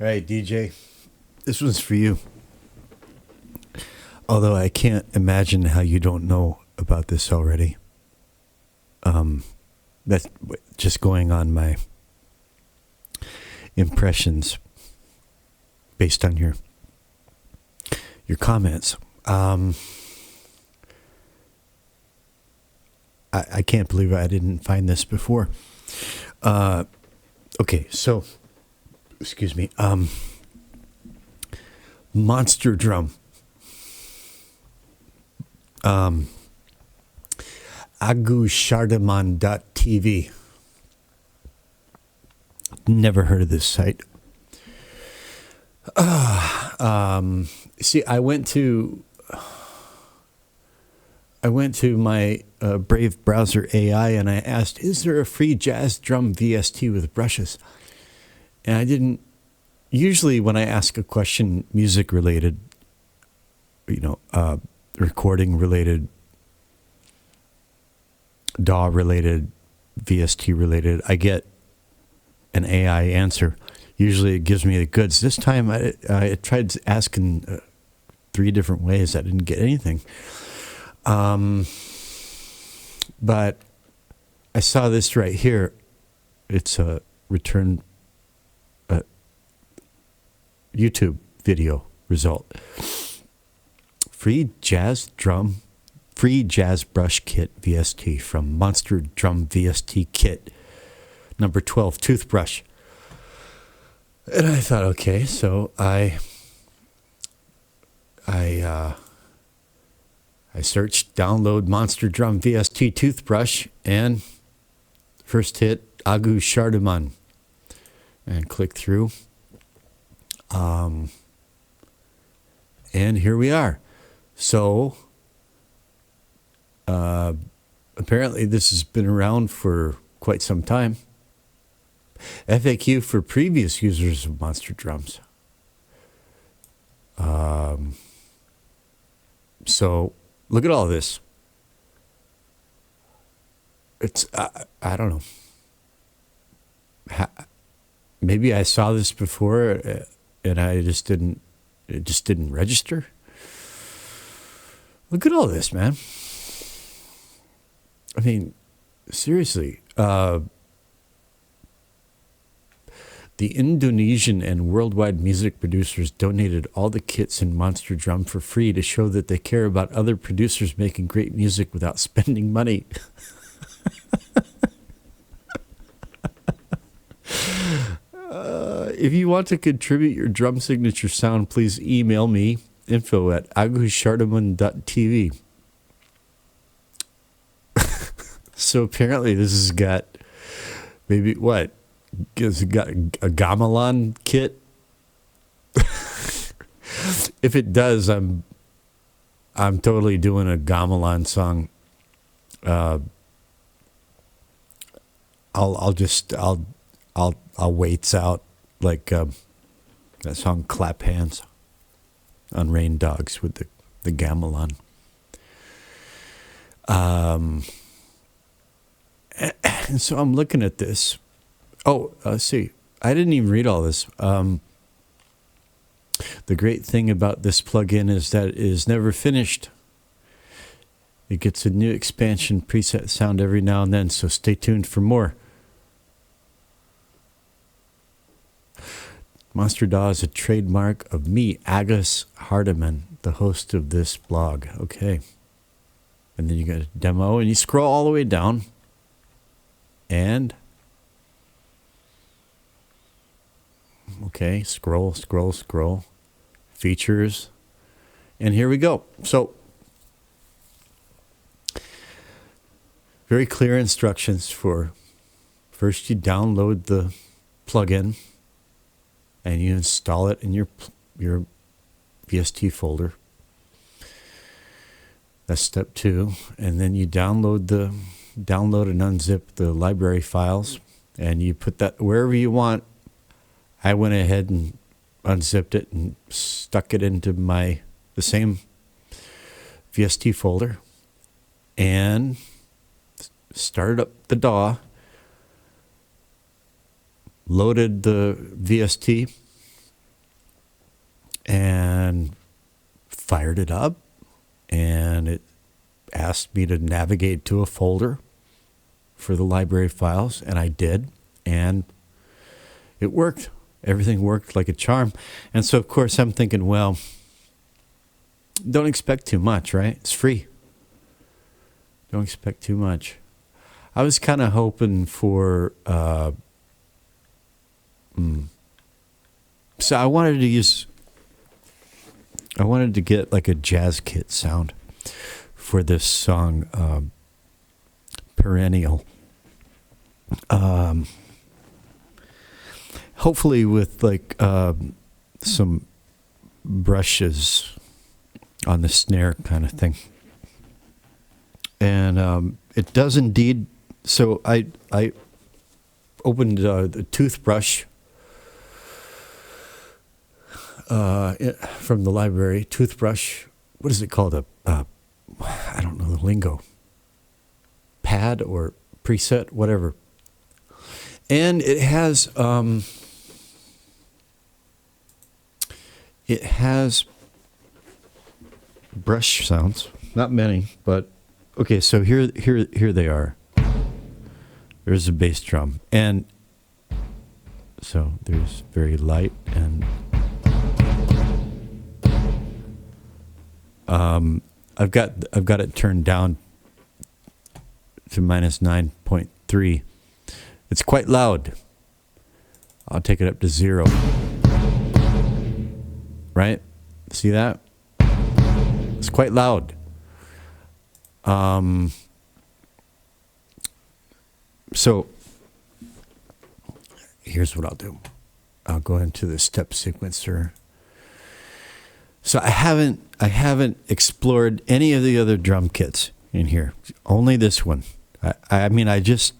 All right, DJ, this one's for you. Although I can't imagine how you don't know about this already. That's just going on my impressions based on your comments. I can't believe I didn't find this before. Okay, so excuse me. Monster drum. Agus Hardiman.tv. Never heard of this site. See, I went to my Brave browser AI and I asked, is there a free jazz drum VST with brushes? And I didn't. Usually when I ask a question music related, recording related, DAW related, VST related, I get an AI answer. Usually it gives me the goods. This time I tried asking 3 different ways. I didn't get anything. But I saw this right here. It's a return YouTube video result. Free jazz brush kit VST from Monster Drum VST Kit number 12 toothbrush. And I thought, okay, so I searched download Monster Drum VST toothbrush and first hit Agus Hardiman and click through. And here we are. So apparently this has been around for quite some time. FAQ for previous users of Monster Drums. So look at all this. It's I don't know. Maybe I saw this before and it just didn't register. Look at all this, man. I mean, seriously. The Indonesian and worldwide music producers donated all the kits in Monster Drum for free to show that they care about other producers making great music without spending money. If you want to contribute your drum signature sound, please email me, info@agushardiman.tv. So apparently this has got maybe what? Has it got a gamelan kit? If it does, I'm totally doing a gamelan song. I'll waits out like that song "Clap Hands" on Rain Dogs with the gamelan. And so I'm looking at this. Oh, see, I didn't even read all this. The great thing about this plugin is that it is never finished. It gets a new expansion preset sound every now and then, so stay tuned for more. Monster DAW is a trademark of me, Agus Hardiman, the host of this blog. Okay. And then you got a demo, and you scroll all the way down. And okay, scroll. Features. And here we go. So, very clear instructions for first you download the plugin and you install it in your VST folder. That's step 2. And then you download and unzip the library files and you put that wherever you want. I went ahead and unzipped it and stuck it into the same VST folder and started up the DAW, loaded the VST and fired it up, and it asked me to navigate to a folder for the library files, and I did, and it worked. Everything worked like a charm. And so, of course, I'm thinking, well, don't expect too much, right? It's free. Don't expect too much. I was kind of hoping for, so I wanted to get like a jazz kit sound for this song, Perennial. Hopefully with like some brushes on the snare kind of thing. And it does indeed. So I opened the toothbrush from the library. Toothbrush. What is it called? I don't know the lingo. Pad or preset, whatever. And it has brush sounds. Not many, but okay. So here they are. There's a bass drum, and so there's very light, and I've got it turned down to minus 9.3. It's quite loud. I'll take it up to 0. Right? See that? It's quite loud. So here's what I'll do. I'll go into the step sequencer. So I haven't explored any of the other drum kits in here. Only this one. I mean, I just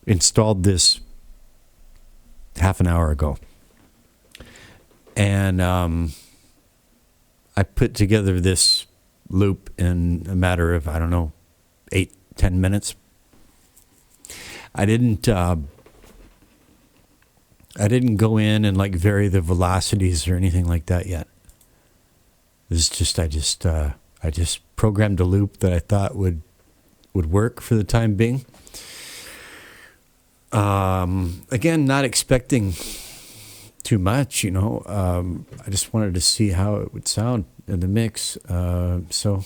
installed this half an hour ago. And I put together this loop in a matter of, 8-10 minutes. I didn't go in and like vary the velocities or anything like that yet. This is just I just programmed a loop that I thought would work for the time being. Again, not expecting too much, I just wanted to see how it would sound in the mix. So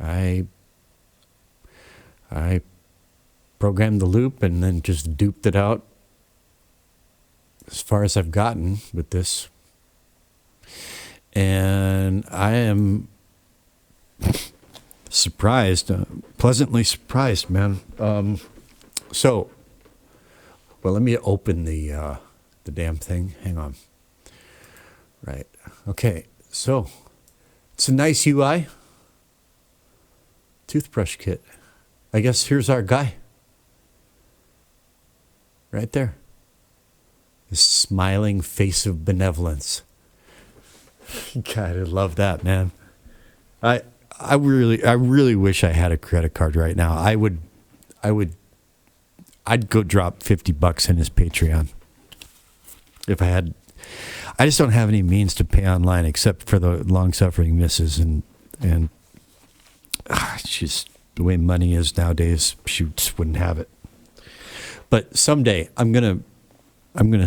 I programmed the loop and then just duped it out as far as I've gotten with this. And I am surprised, pleasantly surprised, man. So, well, let me open the damn thing. Hang on. Right. Okay. So, it's a nice UI. Toothbrush kit. I guess here's our guy. Right there. His smiling face of benevolence. God, I love that, man. I really wish I had a credit card right now. I'd go drop $50 in his Patreon if I had. I just don't have any means to pay online except for the long-suffering missus, and it's just the way money is nowadays. She just wouldn't have it. But someday I'm gonna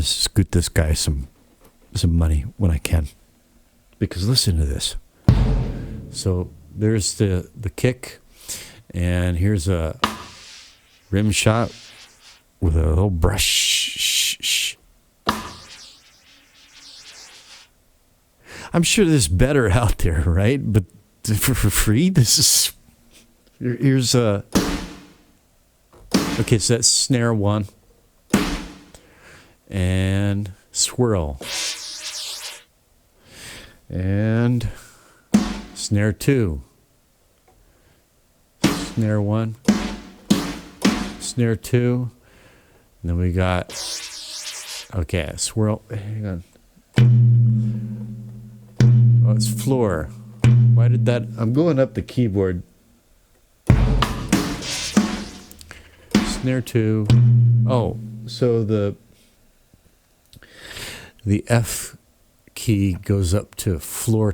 scoot this guy some money when I can, because listen to this. So there's the kick, and here's a rim shot with a little brush. I'm sure there's better out there, right? But for free, this is... Here's a... Okay, so that's snare 1. And swirl. And snare 2. Snare 1. Snare 2. And then we got... Okay, swirl. Hang on. Oh, it's floor. Why did that... I'm going up the keyboard. Snare 2. Oh, so the F key goes up to floor.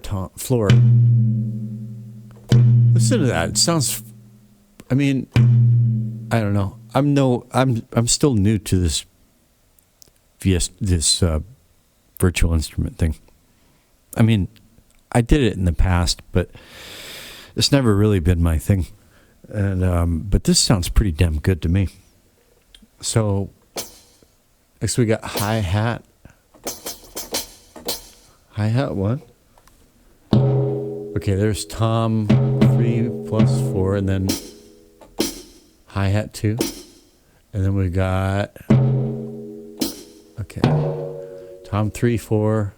Listen to that. It sounds. I mean, I don't know. I'm still new to this virtual instrument thing. I mean, I did it in the past, but it's never really been my thing. And but this sounds pretty damn good to me. So next we got hi-hat. Hi-hat 1. Okay, there's tom 3 plus 4, and then hi-hat 2. And then we got, okay, tom 3, 4,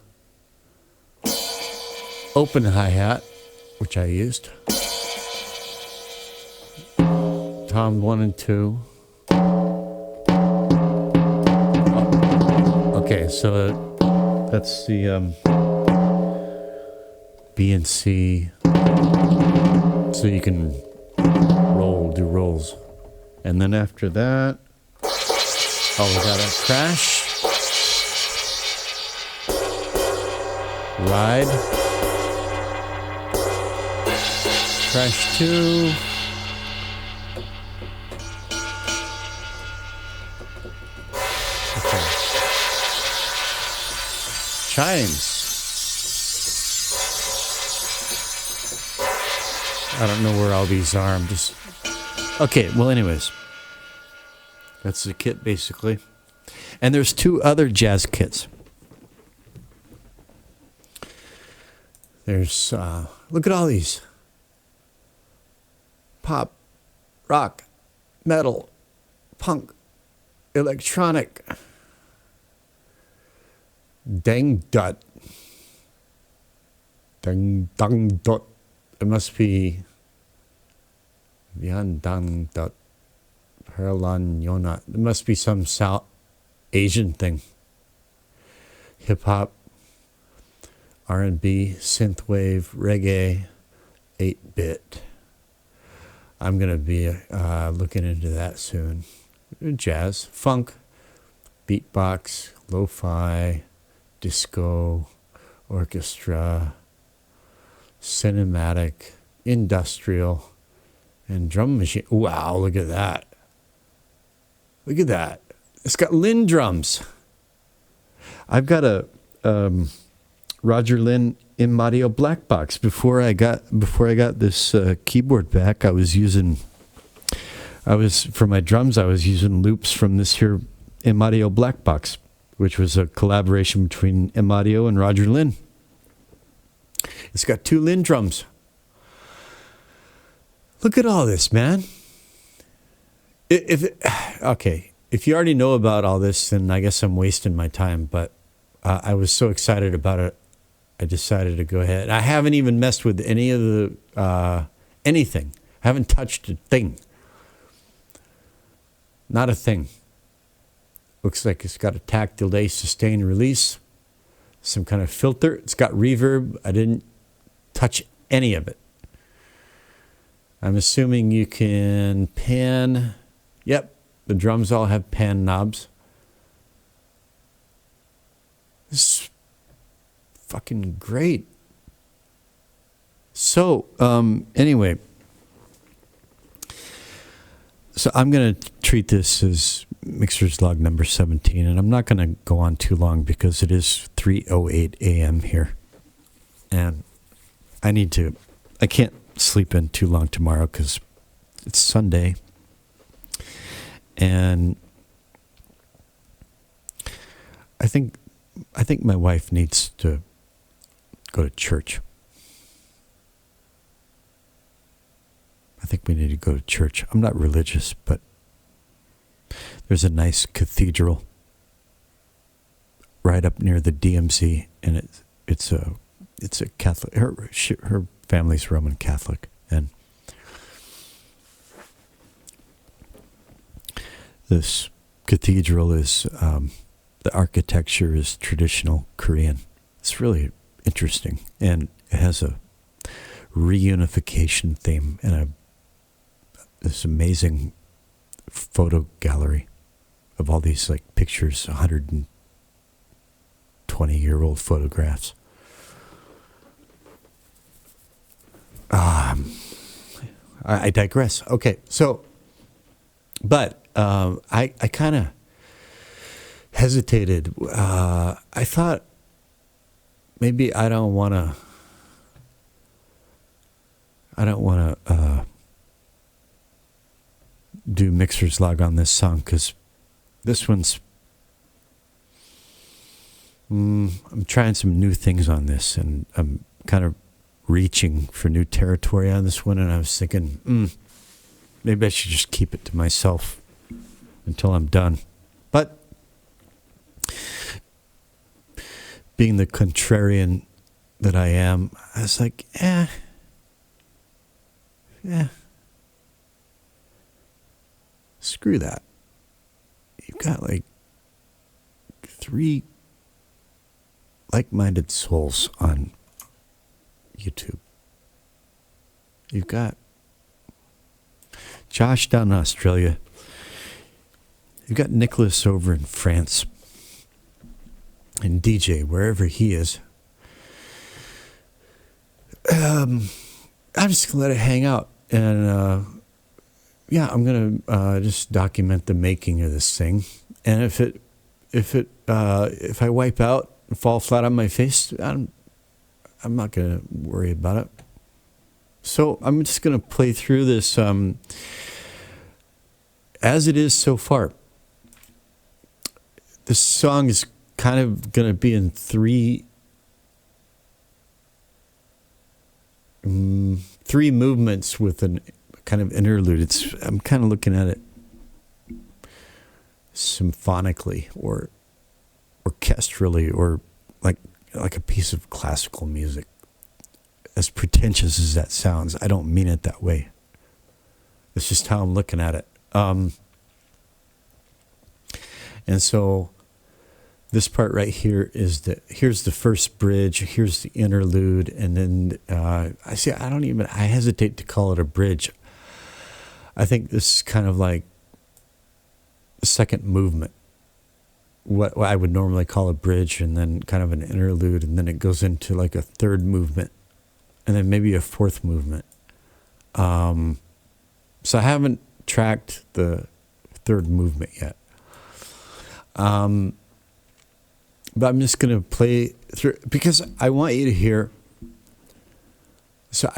open hi-hat, which I used. Tom 1 and 2. Okay, so that's the B and C. So you can do rolls. And then after that, we got a crash, ride, crash 2, okay, chimes. I don't know where all these are. I'm just okay. Well, anyways. That's the kit, basically. And there's 2 other jazz kits. There's, look at all these. Pop, rock, metal, punk, electronic. Dang dut. Dang dang dut. It must be Yan dang dut. Herlan Yona. It must be some South Asian thing. Hip hop, R&B, synthwave, reggae, 8-bit. I'm gonna be looking into that soon. Jazz, funk, beatbox, lo-fi, disco, orchestra, cinematic, industrial, and drum machine. Wow, look at that. Look at that. It's got Lynn drums. I've got a Roger Lynn Imadio black box. Before I got this keyboard back, for my drums, I was using loops from this here Imadio black box, which was a collaboration between Imadio and Roger Lynn. It's got 2 Lynn drums. Look at all this, man. If you already know about all this, then I guess I'm wasting my time. But I was so excited about it, I decided to go ahead. I haven't even messed with any of the anything. I haven't touched a thing. Not a thing. Looks like it's got a tact delay, sustain, release, some kind of filter. It's got reverb. I didn't touch any of it. I'm assuming you can pan. Yep, the drums all have pan knobs. This is fucking great. So, anyway. So I'm going to treat this as Mixer's Log number 17, and I'm not going to go on too long because it is 3:08 a.m. here. And I can't sleep in too long tomorrow because it's Sunday. And I think my wife needs to go to church. I think we need to go to church. I'm not religious, but there's a nice cathedral right up near the DMZ, and it's a Catholic. Her family's Roman Catholic, and this cathedral is the architecture is traditional Korean. It's really interesting, and it has a reunification theme and this amazing photo gallery of all these like pictures, 120 20-year-old photographs. I digress. Okay, so, but I kind of hesitated. I thought maybe I don't want to do mixer's log on this song, because this one's I'm trying some new things on this, and I'm kind of reaching for new territory on this one, and I was thinking maybe I should just keep it to myself until I'm done. But being the contrarian that I am, I was like, screw that. You've got like 3 like-minded souls on YouTube. You've got Josh down in Australia. You've got Nicholas over in France. And DJ, wherever he is. I'm just going to let it hang out. And I'm going to just document the making of this thing. And if I wipe out and fall flat on my face, I'm not going to worry about it. So I'm just going to play through this as it is so far. This song is kind of going to be in 3 movements with a kind of interlude. I'm kind of looking at it symphonically or orchestrally, or like a piece of classical music. As pretentious as that sounds, I don't mean it that way. It's just how I'm looking at it. And so this part right here is here's the first bridge, here's the interlude, and then I hesitate to call it a bridge. I think this is kind of like the second movement, what I would normally call a bridge, and then kind of an interlude, and then it goes into like a third movement, and then maybe a fourth movement. So I haven't tracked the third movement yet. But I'm just going to play through, because I want you to hear. So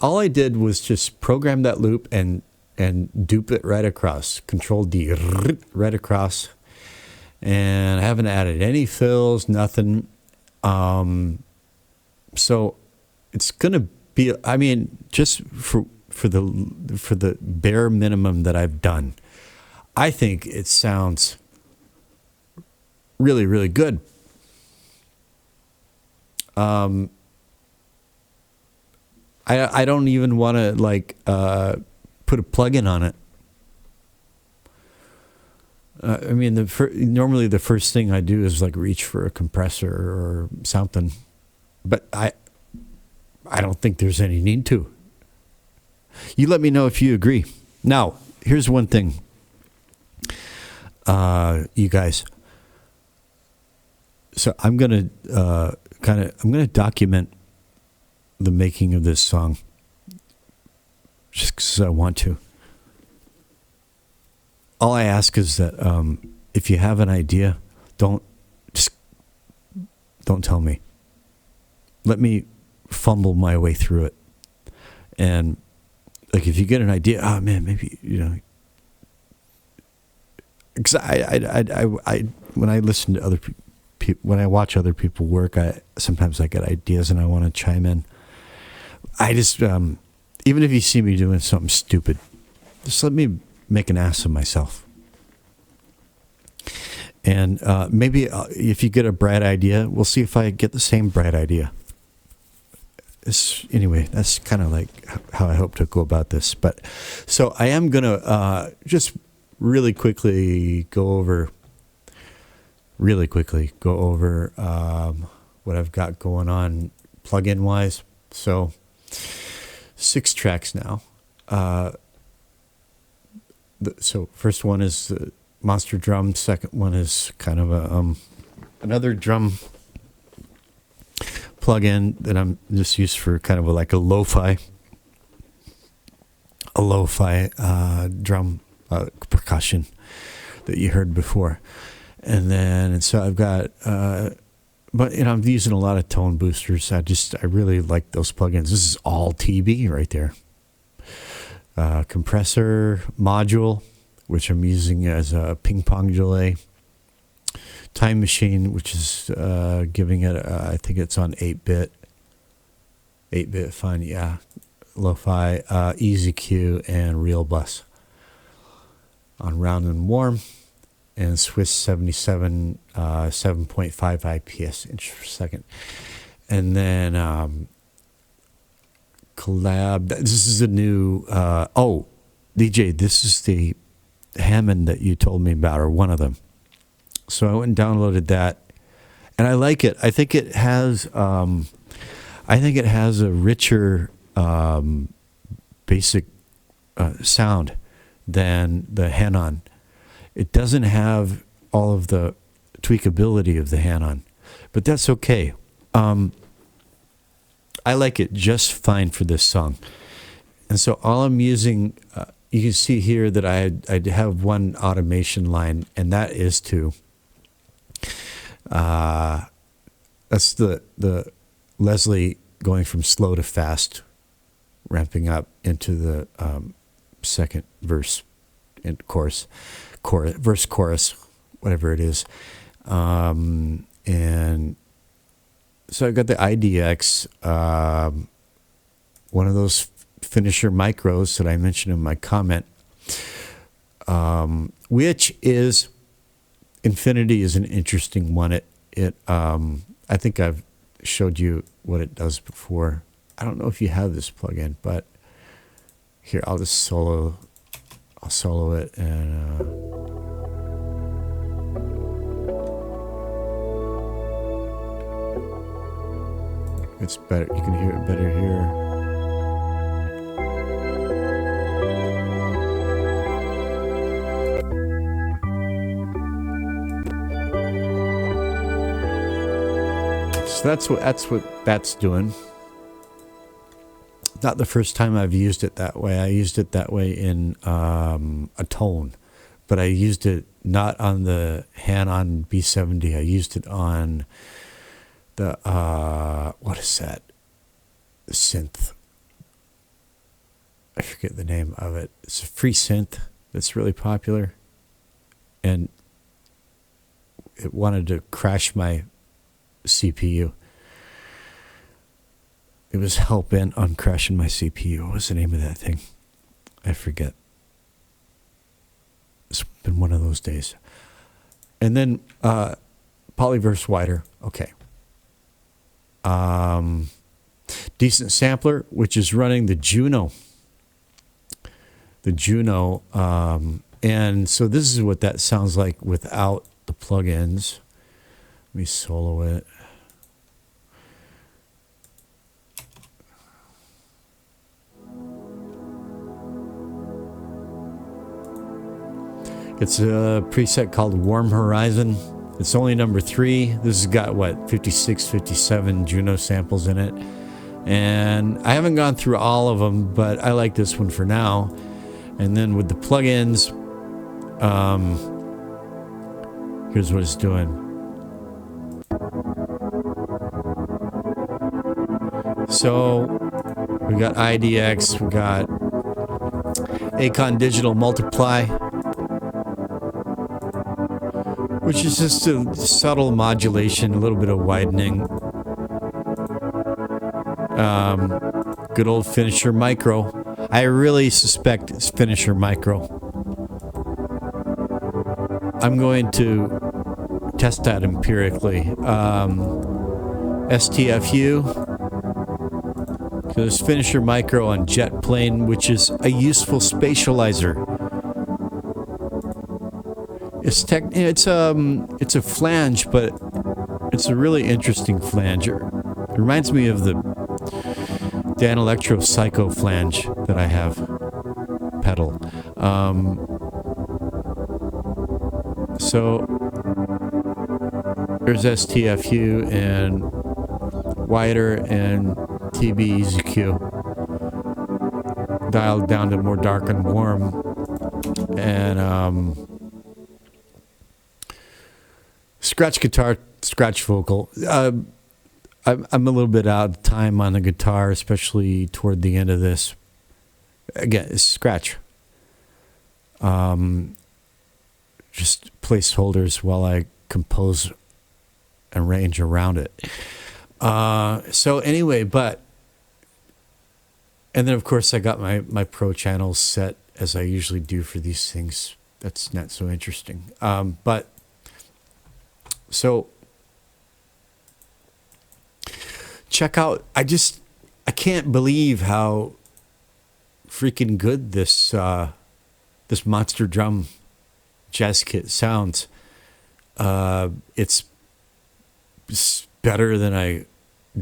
all I did was just program that loop and dupe it right across, Control D, right across. And I haven't added any fills, nothing. So it's going to be, just for the bare minimum that I've done, I think it sounds really, really good. I don't even want to put a plug-in on it. Normally the first thing I do is reach for a compressor or something, but I don't think there's any need to. You let me know if you agree. Now, here's one thing, you guys. So I'm gonna document the making of this song, just because I want to. All I ask is that if you have an idea, don't tell me. Let me fumble my way through it. And if you get an idea, maybe, because I when I listen to other people, when I watch other people work, sometimes I get ideas and I want to chime in. I just, even if you see me doing something stupid, just let me make an ass of myself. And maybe if you get a bright idea, we'll see if I get the same bright idea. Anyway, that's kind of how I hope to go about this. But so I am going to just really quickly go over what I've got going on plug-in wise. So 6 tracks now. So first one is the monster drum. Second one is kind of another drum plug-in that I'm just used for kind of like a lo-fi drum percussion that you heard before. And so I've got, but I'm using a lot of tone boosters. I really like those plugins. This is all TB right there. Compressor module, which I'm using as a ping pong delay. Time Machine, which is giving it, I think it's on 8-bit fun, yeah. Lo-fi, Easy Q, and Real Bus on round and warm, and Swiss 77 7.5 IPS inch per second. And then collab, this is a new, DJ, this is the Hammond that you told me about, or one of them. So I went and downloaded that, and I like it. I think it has a richer basic sound than the Hanon. It doesn't have all of the tweakability of the Hanon, but that's okay. I like it just fine for this song. And so all I'm using, you can see here that I have one automation line, and that is to that's the Leslie going from slow to fast, ramping up into the second verse and chorus, whatever it is. And so I've got the IDX, one of those finisher micros that I mentioned in my comment, which is Infinity is an interesting one. I think I've showed you what it does before. I don't know if you have this plugin, but here I'll solo it, and it's better. You can hear it better here. So that's what that's doing. Not the first time I've used it that way. I used it that way in a tone, but I used it not on the Hanon B70. I used it on the what is that? The synth. I forget the name of it. It's a free synth that's really popular, and it wanted to crash my CPU. It was hell bent on crashing my CPU. What was the name of that thing? I forget. It's been one of those days. And then Polyverse Wider. Okay. Decent Sampler, which is running the Juno. And so this is what that sounds like without the plugins. Let me solo it. It's a preset called Warm Horizon. It's only number 3. This has got, 56, 57 Juno samples in it. And I haven't gone through all of them, but I like this one for now. And then with the plugins, here's what it's doing. So we got IDX, we got Acon Digital Multiply, which is just a subtle modulation, a little bit of widening. Good old Finisher Micro. I really suspect it's Finisher Micro. I'm going to test that empirically. STFU. So there's Finisher Micro on Jet Plane, which is a useful spatializer. It's a flange, but it's a really interesting flange. It reminds me of the Dan Electro Psycho flange that I have pedal. So there's STFU, and quieter, and TV EQ dialed down to more dark and warm. And scratch guitar, scratch vocal. I'm a little bit out of time on the guitar, especially toward the end of this. Again, it's scratch. Just placeholders while I compose and arrange around it. So anyway, and then of course I got my pro channels set as I usually do for these things. That's not so interesting. So check out, I can't believe how freaking good this monster drum jazz kit sounds. It's better than I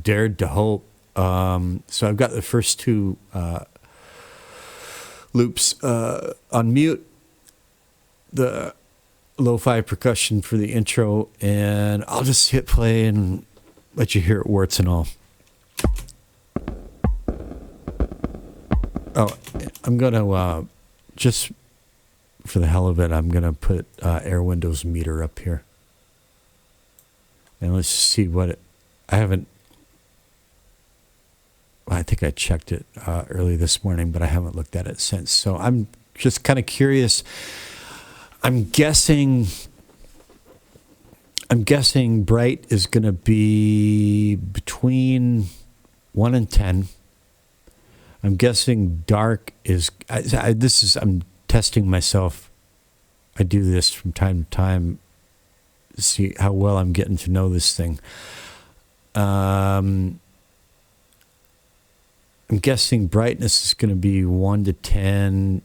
dared to hope. So I've got the first two loops on mute, the lo-fi percussion for the intro, and I'll just hit play and let you hear it warts and all. Oh, I'm going to, just for the hell of it, I'm going to put Air Windows meter up here. And let's see what I think I checked it early this morning, but I haven't looked at it since. So I'm just kind of curious. I'm guessing bright is going to be between 1 and 10. I'm guessing dark is, I'm testing myself. I do this from time to time to see how well I'm getting to know this thing. I'm guessing brightness is going to be 1 to 10.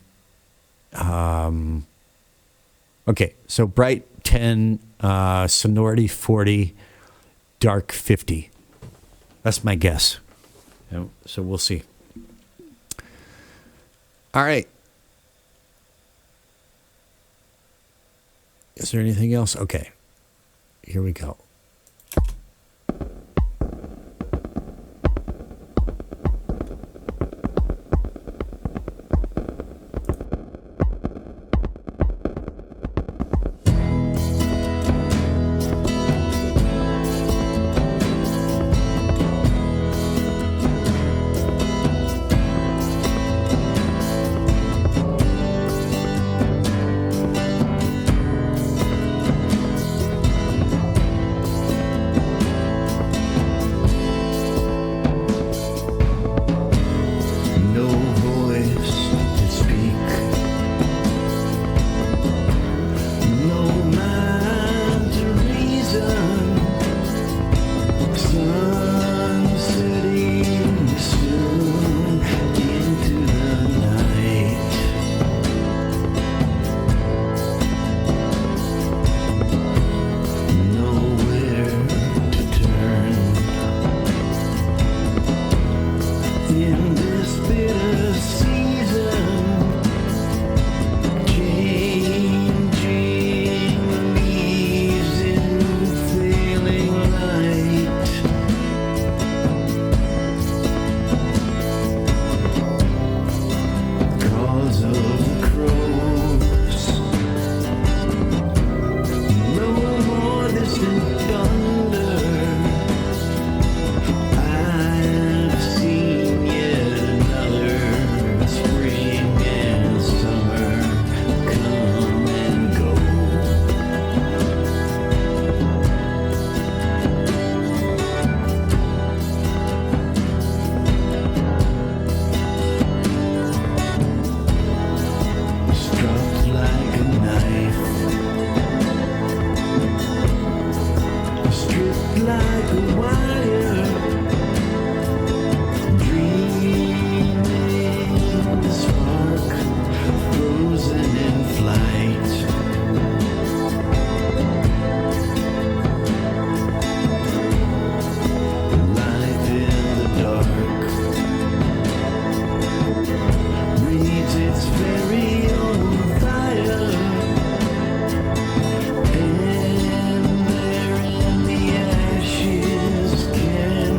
Okay, so bright 10, sonority 40, dark 50. That's my guess. So we'll see. All right. Is there anything else? Okay. Here we go. Can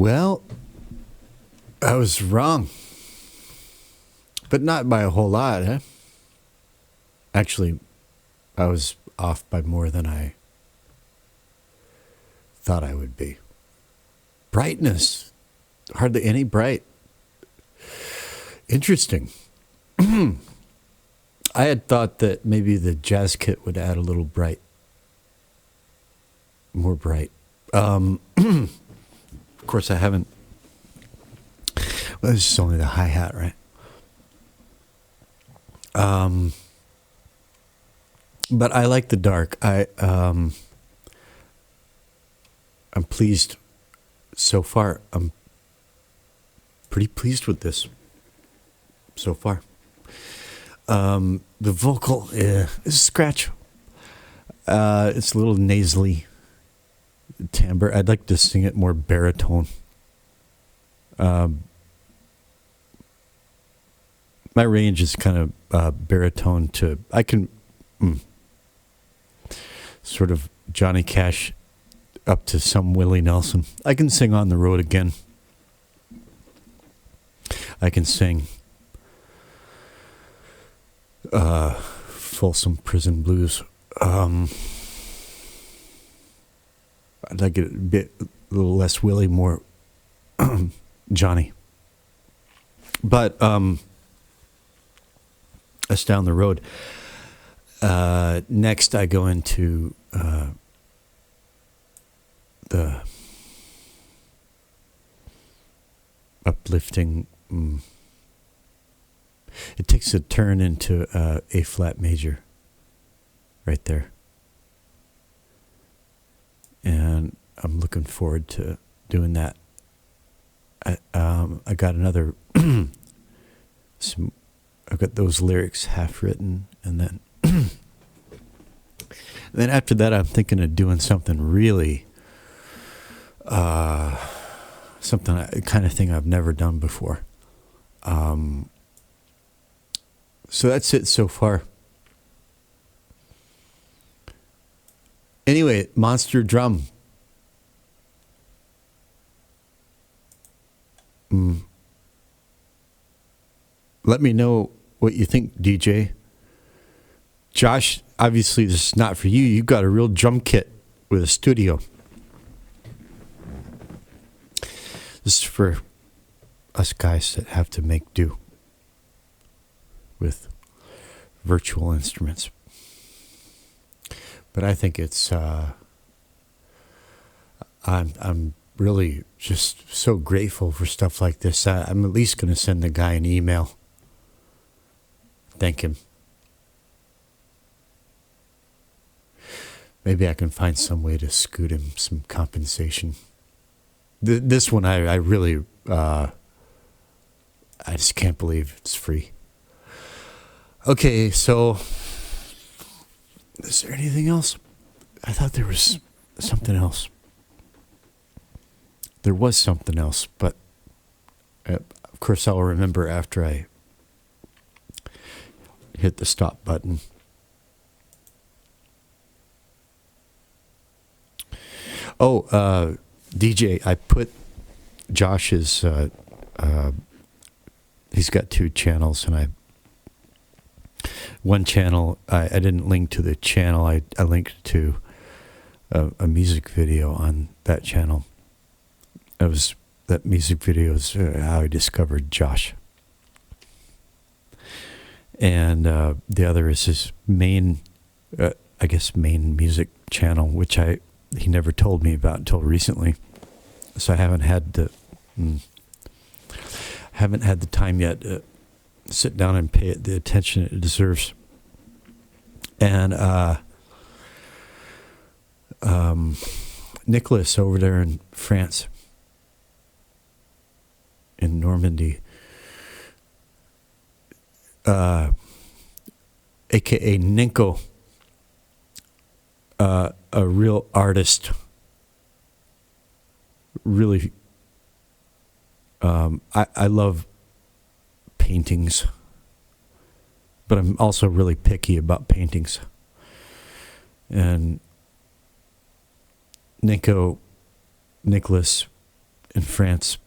Well, I was wrong. But not by a whole lot, huh? Actually, I was off by more than I thought I would be. Brightness. Hardly any bright. Interesting. I had thought that maybe the jazz kit would add a little bright. More bright. Of course, I haven't. Well, this is only the hi-hat, right? But I like the dark. I'm pleased so far. I'm pretty pleased with this so far. The vocal is a scratch. It's a little nasally timbre. I'd like to sing it more baritone. My range is kind of baritone to, I can sort of Johnny Cash up to some Willie Nelson. I can sing On the Road Again. I can sing Folsom Prison Blues. I'd like it a little less Willie, more Johnny. But that's down the road. Next, I go into the uplifting. It takes a turn into A flat major, right there, and I'm looking forward to doing that. I got another. I've got those lyrics half written, and then then after that, I'm thinking of doing something really, kind of thing I've never done before. So that's it so far. Anyway, Monster Drum. Let me know what you think, DJ. Josh, obviously this is not for you. You got a real drum kit with a studio. This is for us guys that have to make do with virtual instruments. But I think it's I'm really just so grateful for stuff like this. I'm at least going to send the guy an email. Thank him. Maybe I can find some way to scoot him some compensation. This one, I really, I just can't believe it's free. Okay, so is there anything else? I thought there was something else. There was something else, but of course I'll remember after I hit the stop button. Oh, DJ, I put Josh's, he's got 2 channels, and one channel, I didn't link to the channel, I linked to a music video on that channel. That music video is how I discovered Josh. And the other is his main music channel, which he never told me about until recently. So I haven't had the time yet to sit down and pay it the attention it deserves. And Nicholas over there in France, in Normandy, aka Ninko, a real artist. Really, I love paintings, but I'm also really picky about paintings. And Nicholas in France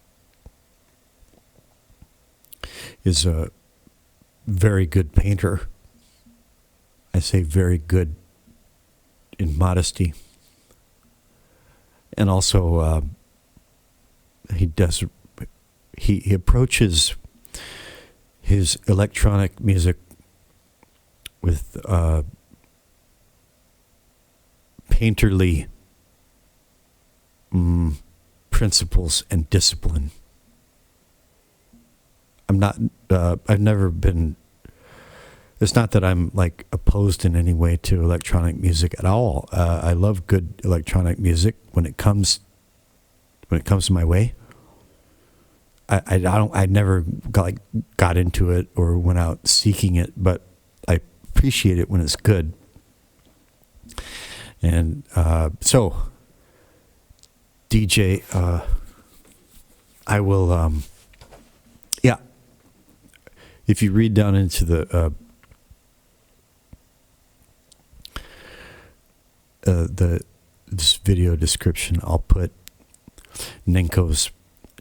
is a very good painter. I say very good in modesty. And also, he approaches his electronic music with painterly principles and discipline. I've never been, it's not that I'm like opposed in any way to electronic music at all. I love good electronic music when it comes my way. I never got into it or went out seeking it, but I appreciate it when it's good. And so, DJ, I will, yeah. If you read down into the this video description, I'll put Ninko's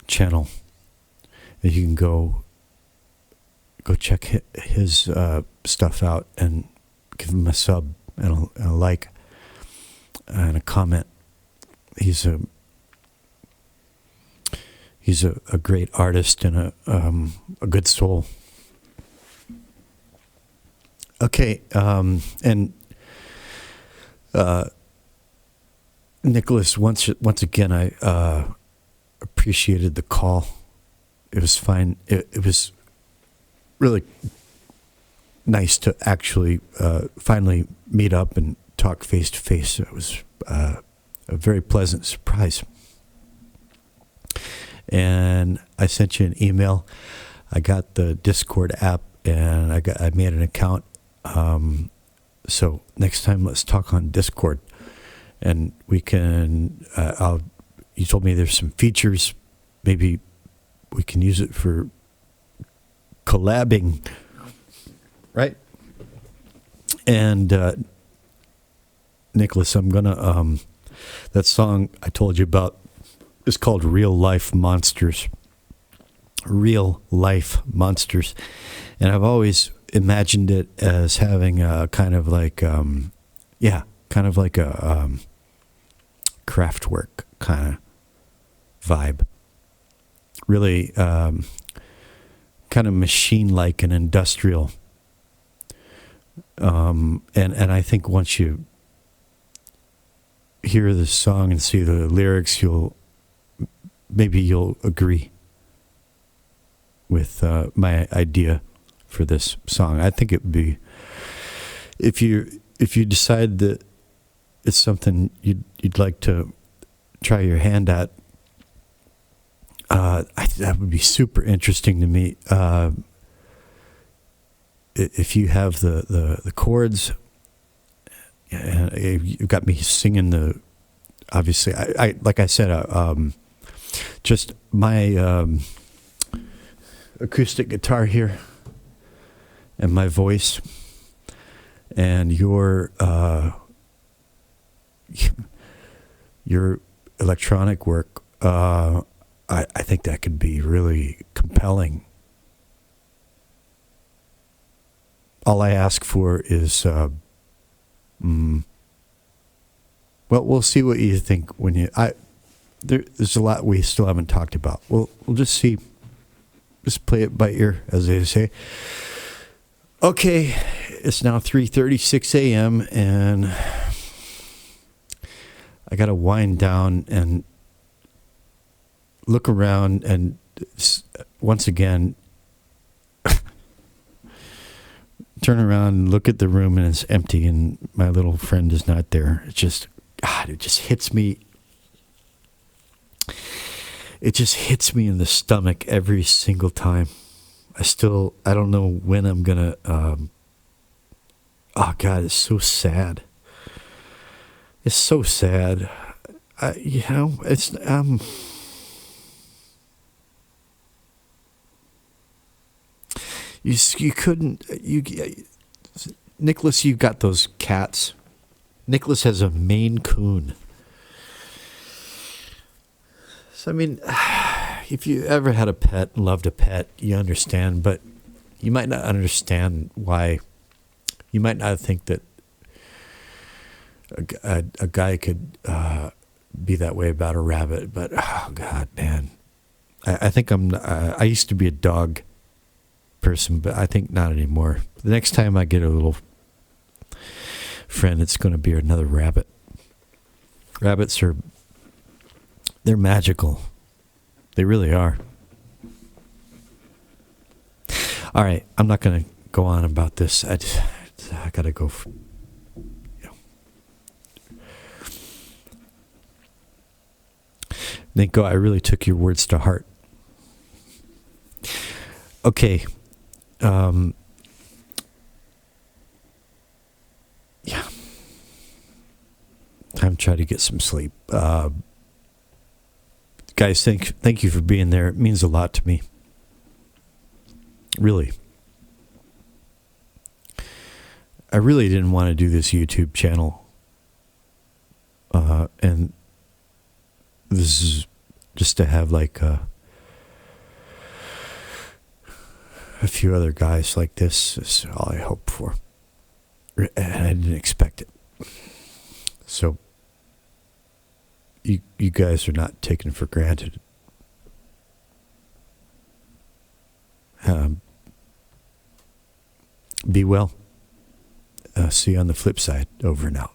channel. And you can go check his stuff out and give him a sub and a like and a comment. He's a great artist and a good soul. Okay, and Nicholas, once again, I appreciated the call. It was fine. It was really nice to actually finally meet up and talk face to face. It was a very pleasant surprise. And I sent you an email. I got the Discord app, and I made an account. So next time, let's talk on Discord, and we can. You told me there's some features. Maybe we can use it for collabing, right? And Nicholas, I'm gonna that song I told you about is called "Real Life Monsters." Real Life Monsters, and I've always imagined it as having a kind of like a Kraftwerk kind of vibe. Really kind of machine-like and industrial. And I think once you hear the song and see the lyrics, you'll agree with my idea for this song. I think it would be, if you decide that it's something you'd like to try your hand at, that would be super interesting to me. If you have the chords, you've got me singing obviously, I like I said, just my acoustic guitar here and my voice and your electronic work, I think that could be really compelling. All I ask for is, well, we'll see what you think when there's a lot we still haven't talked about. We'll just see. Just play it by ear, as they say. Okay, it's now 3:36 a.m. and I got to wind down and look around and once again turn around and look at the room and it's empty and my little friend is not there. It just hits me. It just hits me in the stomach every single time. I don't know when I'm gonna, oh God, it's so sad. It's so sad. It's, you couldn't, Nicholas, you got those cats. Nicholas has a Maine Coon. So, I mean, if you ever had a pet, loved a pet, you understand, but you might not understand why. You might not think that a guy could be that way about a rabbit, but oh God, man. I think I used to be a dog person, but I think not anymore. The next time I get a little friend, it's going to be another rabbit. Rabbits they're magical. They really are. All right, I'm not going to go on about this. I got to go. Nico, I really took your words to heart. Okay. Yeah. I'm trying to get some sleep. Guys, thank you for being there. It means a lot to me. Really. I really didn't want to do this YouTube channel. And this is just to have like a few other guys like this is all I hoped for. And I didn't expect it. So you guys are not taken for granted. Be well. See you on the flip side. Over and out.